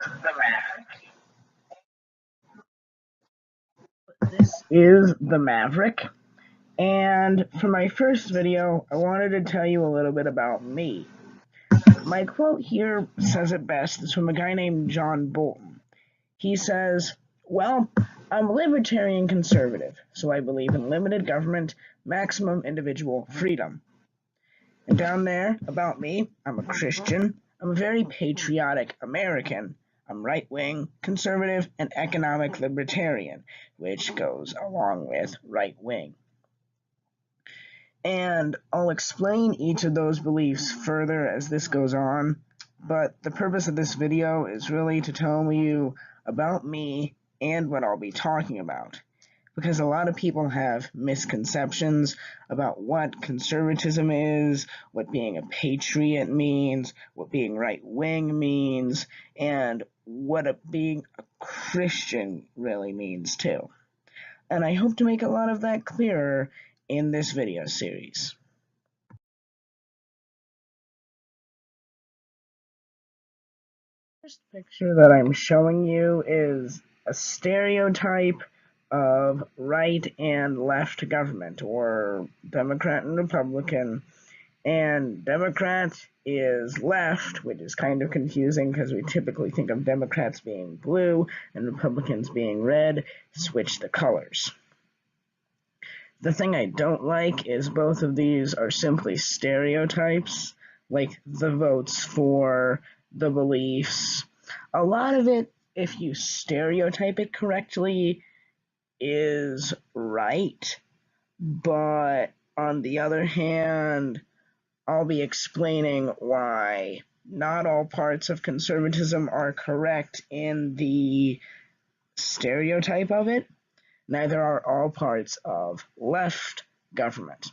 the Maverick. This is the Maverick, and for my first video, I wanted to tell you a little bit about me. My quote here says it best. It's from a guy named John Bolton. He says, well, I'm a libertarian conservative, so I believe in limited government, maximum individual freedom. And down there, about me, I'm a Christian. I'm a very patriotic American. I'm right-wing, conservative, and economic libertarian, which goes along with right-wing. And I'll explain each of those beliefs further as this goes on, but the purpose of this video is really to tell you about me and what I'll be talking about. Because a lot of people have misconceptions about what conservatism is, what being a patriot means, what being right-wing means, and what being a Christian really means too. And I hope to make a lot of that clearer in this video series. The first picture that I'm showing you is a stereotype of right and left government, or Democrat and Republican. And Democrat is left, which is kind of confusing because we typically think of Democrats being blue and Republicans being red. Switch the colors. The thing I don't like is both of these are simply stereotypes, like the votes for, the beliefs. A lot of it, if you stereotype it correctly, is right, but on the other hand, I'll be explaining why not all parts of conservatism are correct in the stereotype of it. Neither are all parts of left government.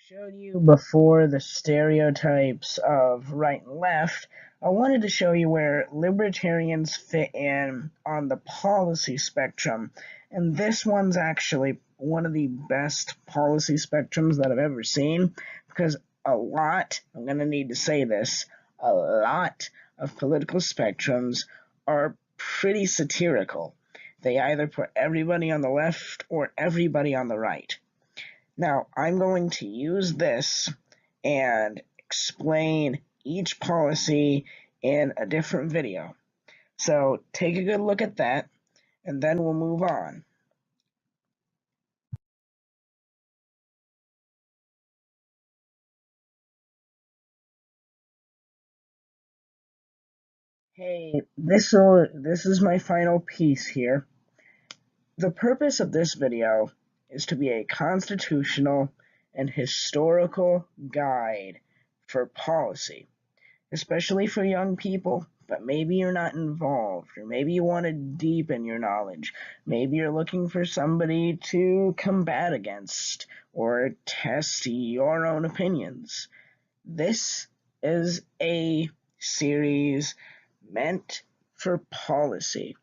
Showed you before the stereotypes of right and left. I wanted to show you where libertarians fit in on the policy spectrum, and this one's actually one of the best policy spectrums that I've ever seen, because I'm going to need to say this, a lot of political spectrums are pretty satirical. They either put everybody on the left or everybody on the right. Now, I'm going to use this and explain each policy in a different video. So take a good look at that, and then we'll move on. Hey, this is my final piece here. The purpose of this video is to be a constitutional and historical guide for policy, especially for young people, but maybe you're not involved, or maybe you want to deepen your knowledge. Maybe you're looking for somebody to combat against or test your own opinions. This is a series meant for policy.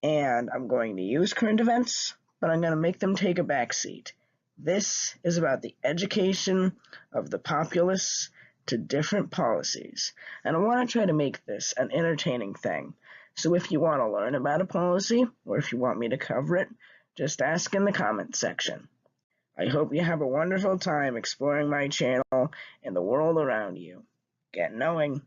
And I'm going to use current events, but I'm going to make them take a backseat. This is about the education of the populace to different policies, and I want to try to make this an entertaining thing. So if you want to learn about a policy, or if you want me to cover it, just ask in the comment section. I hope you have a wonderful time exploring my channel and the world around you. Get knowing.